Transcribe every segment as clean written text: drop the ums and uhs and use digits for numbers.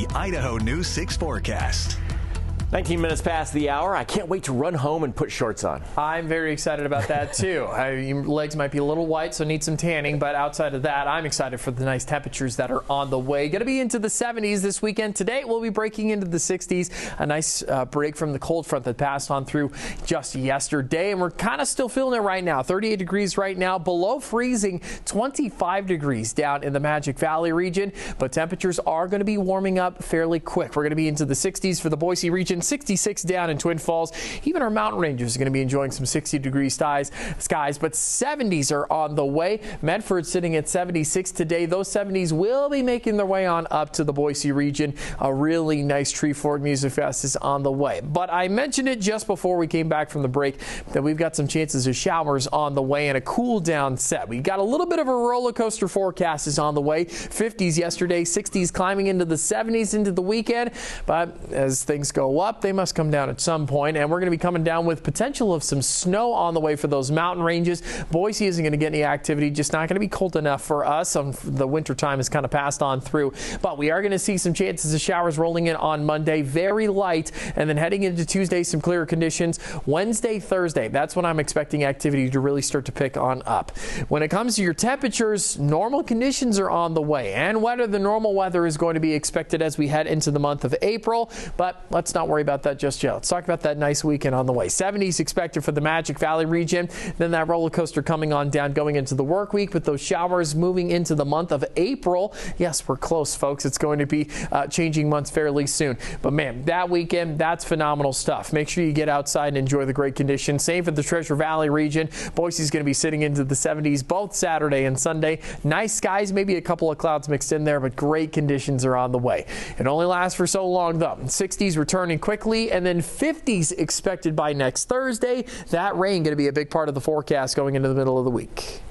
the Idaho News 6 forecast. 19 minutes past the hour. I can't wait to run home and put shorts on. I'm very excited about that, too. Your legs might be a little white, so need some tanning. But outside of that, I'm excited for the nice temperatures that are on the way. Going to be into the 70s this weekend. Today, we'll be breaking into the 60s. A nice break from the cold front that passed on through just yesterday. And we're kind of still feeling it right now. 38 degrees right now. Below freezing, 25 degrees down in the Magic Valley region. But temperatures are going to be warming up fairly quick. We're going to be into the 60s for the Boise region. 66 down in Twin Falls. Even our mountain ranges are going to be enjoying some 60-degree skies, but 70s are on the way. Medford sitting at 76 today. Those 70s will be making their way on up to the Boise region. A really nice Tree Fort Music Fest is on the way. But I mentioned it just before we came back from the break that we've got some chances of showers on the way and a cool down set. We got a little bit of a roller coaster forecast is on the way. 50s yesterday, 60s climbing into the 70s into the weekend. But as things go up, they must come down at some point, and we're going to be coming down with potential of some snow on the way for those mountain ranges. Boise isn't going to get any activity, just not going to be cold enough for us. The winter time has kind of passed on through, but we are going to see some chances of showers rolling in on Monday, very light, and then heading into Tuesday, some clearer conditions. Wednesday, Thursday, that's when I'm expecting activity to really start to pick on up. When it comes to your temperatures, normal conditions are on the way, and wetter than normal weather is going to be expected as we head into the month of April, but let's not worry about that just yet. Let's talk about that nice weekend on the way. 70s expected for the Magic Valley region. Then that roller coaster coming on down going into the work week with those showers moving into the month of April. Yes, we're close, folks. It's going to be changing months fairly soon. But man, that weekend, that's phenomenal stuff. Make sure you get outside and enjoy the great conditions. Same for the Treasure Valley region. Boise's going to be sitting into the 70s both Saturday and Sunday. Nice skies, maybe a couple of clouds mixed in there, but great conditions are on the way. It only lasts for so long though. 60s returning quickly, and then 50s expected by next Thursday. That rain going to be a big part of the forecast going into the middle of the week.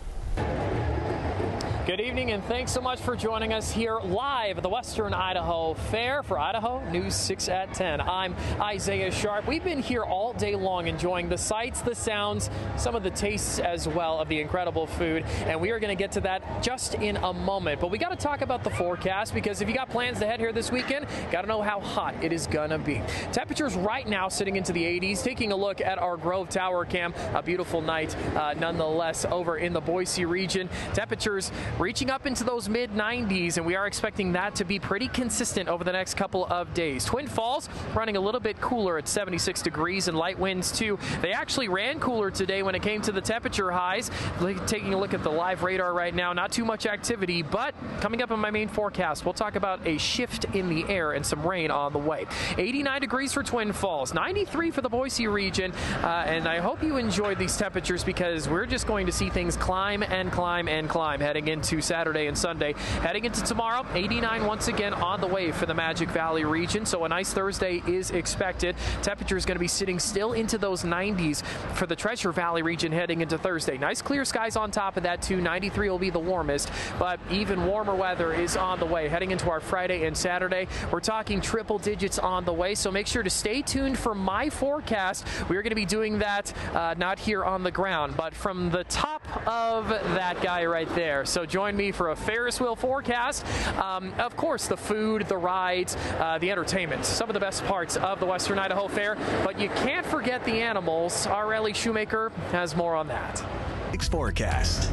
Good evening, and thanks so much for joining us here live at the Western Idaho Fair for Idaho News 6 at 10. I'm Isaiah Sharp. We've been here all day long enjoying the sights, the sounds, some of the tastes as well of the incredible food, and we are going to get to that just in a moment. But we got to talk about the forecast, because if you got plans to head here this weekend, got to know how hot it is going to be. Temperatures right now sitting into the 80s. Taking a look at our Grove Tower cam, a beautiful night nonetheless over in the Boise region. Temperatures reaching up into those mid-90s, and we are expecting that to be pretty consistent over the next couple of days. Twin Falls running a little bit cooler at 76 degrees and light winds too. They actually ran cooler today when it came to the temperature highs. Taking a look at the live radar right now, not too much activity, but coming up in my main forecast, we'll talk about a shift in the air and some rain on the way. 89 degrees for Twin Falls, 93 for the Boise region, and I hope you enjoyed these temperatures, because we're just going to see things climb and climb and climb heading into Saturday and Sunday. Heading into tomorrow, 89 once again on the way for the Magic Valley region, so a nice Thursday is expected. Temperature is going to be sitting still into those 90s for the Treasure Valley region heading into Thursday. Nice clear skies on top of that too. 93 will be the warmest, but even warmer weather is on the way. Heading into our Friday and Saturday, we're talking triple digits on the way, so make sure to stay tuned for my forecast. We're going to be doing that not here on the ground, but from the top of that guy right there. So join me for a Ferris wheel forecast. Of course, the food, the rides, the entertainment, some of the best parts of the Western Idaho Fair, but you can't forget the animals. Our Ellie Shoemaker has more on that. Forecast.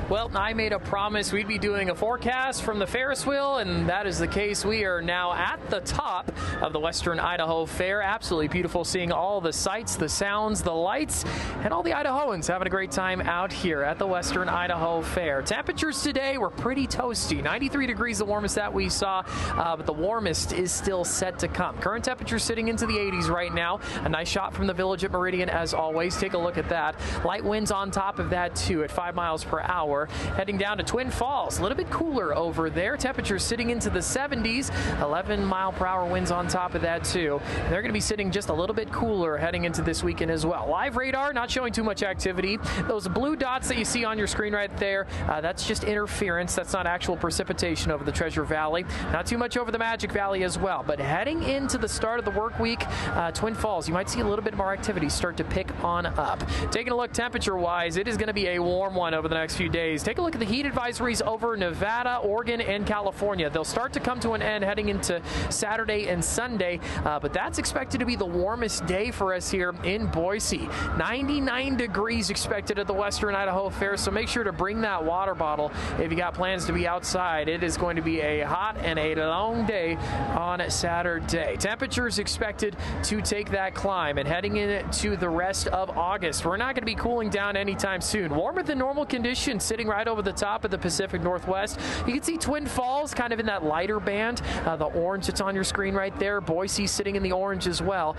Well, I made a promise we'd be doing a forecast from the Ferris wheel, and that is the case. We are now at the top of the Western Idaho Fair. Absolutely beautiful seeing all the sights, the sounds, the lights, and all the Idahoans having a great time out here at the Western Idaho Fair. Temperatures today were pretty toasty. 93 degrees, the warmest that we saw, but the warmest is still set to come. Current temperature sitting into the 80s right now. A nice shot from the village at Meridian as always. Take a look at that. Light winds on top of that too at 5 miles per hour. Heading down to Twin Falls, a little bit cooler over there. Temperatures sitting into the 70s, 11-mile-per-hour winds on top of that too. They're going to be sitting just a little bit cooler heading into this weekend as well. Live radar not showing too much activity. Those blue dots that you see on your screen right there, that's just interference. That's not actual precipitation over the Treasure Valley. Not too much over the Magic Valley as well. But heading into the start of the work week, Twin Falls, you might see a little bit more activity start to pick on up. Taking a look temperature-wise, it is going to be a warm one over the next few days. days. Take a look at the heat advisories over Nevada, Oregon, and California. They'll start to come to an end heading into Saturday and Sunday, but that's expected to be the warmest day for us here in Boise. 99 degrees expected at the Western Idaho Fair, so make sure to bring that water bottle if you got plans to be outside. It is going to be a hot and a long day on Saturday. Temperatures expected to take that climb, and heading into the rest of August, we're not going to be cooling down anytime soon. Warmer than normal conditions sitting right over the top of the Pacific Northwest. You can see Twin Falls kind of in that lighter band, the orange that's on your screen right there. Boise sitting in the orange as well.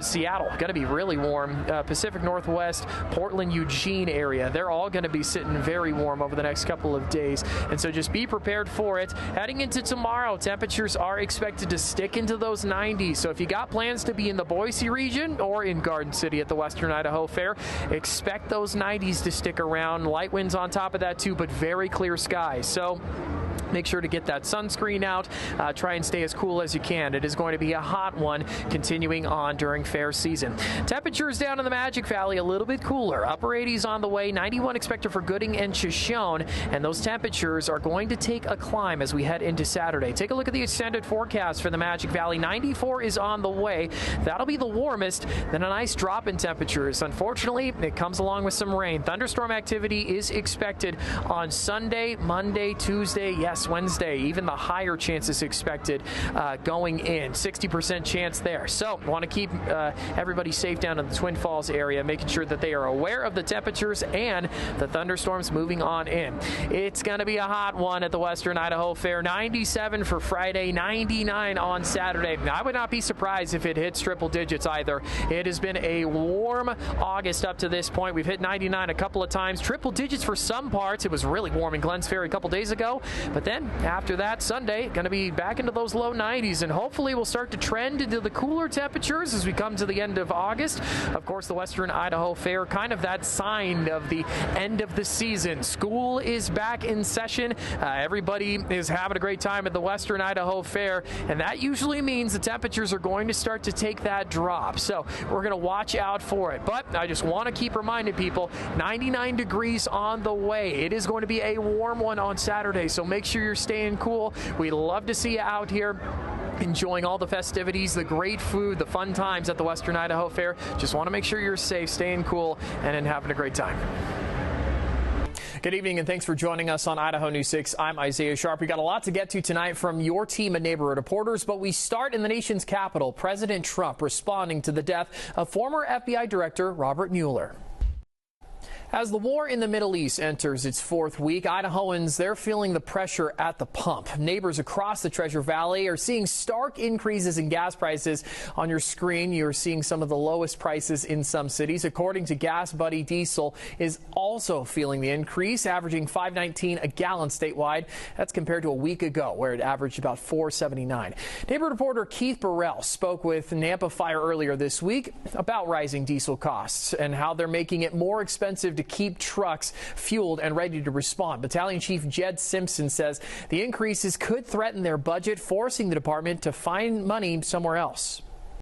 Seattle going to be really warm. Pacific Northwest, Portland, Eugene area, they're all going to be sitting very warm over the next couple of days, and so just be prepared for it. Heading into tomorrow, temperatures are expected to stick into those 90s, so if you got plans to be in the Boise region or in Garden City at the Western Idaho Fair, expect those 90s to stick around. Light winds on top of that too, but very clear skies. So make sure to get that sunscreen out. Try and stay as cool as you can. It is going to be a hot one continuing on during fair season. Temperatures down in the Magic Valley a little bit cooler. Upper 80s on the way. 91 expected for Gooding and Shoshone. And those temperatures are going to take a climb as we head into Saturday. Take a look at the extended forecast for the Magic Valley. 94 is on the way. That'll be the warmest. Then a nice drop in temperatures. Unfortunately, it comes along with some rain. Thunderstorm activity is expected on Sunday, Monday, Tuesday. Yes, Wednesday, even the higher chances expected going in. 60% chance there. So want to keep everybody safe down in the Twin Falls area, making sure that they are aware of the temperatures and the thunderstorms moving on in. It's going to be a hot one at the Western Idaho Fair. 97 for Friday, 99 on Saturday. I would not be surprised if it hits triple digits either. It has been a warm August up to this point. We've hit 99 a couple of times. Triple digits for some parts. It was really warm in Glens Ferry a couple days ago, but then after that, Sunday, going to be back into those low 90s, and hopefully we'll start to trend into the cooler temperatures as we come to the end of August. Of course, the Western Idaho Fair, kind of that sign of the end of the season. School is back in session. Everybody is having a great time at the Western Idaho Fair, and that usually means the temperatures are going to start to take that drop. So we're going to watch out for it. But I just want to keep reminding people, 99 degrees on the way. It is going to be a warm one on Saturday, so make sure you're staying cool. We love to see you out here enjoying all the festivities, the great food, the fun times at the Western Idaho Fair. Just want to make sure you're safe, staying cool, and having a great time. Good evening, and thanks for joining us on Idaho News 6. I'm Isaiah Sharp. We got a lot to get to tonight from your team of neighborhood reporters, but we start in the nation's capital. President Trump responding to the death of former FBI Director Robert Mueller. As the war in the Middle East enters its fourth week, Idahoans, they're feeling the pressure at the pump. Neighbors across the Treasure Valley are seeing stark increases in gas prices. On your screen, you're seeing some of the lowest prices in some cities. According to Gas Buddy, diesel is also feeling the increase, averaging $5.19 a gallon statewide. That's compared to a week ago, where it averaged about $4.79. Neighborhood reporter Keith Burrell spoke with Nampa Fire earlier this week about rising diesel costs and how they're making it more expensive to keep trucks fueled and ready to respond. Battalion Chief Jed Simpson says the increases could threaten their budget, forcing the department to find money somewhere else.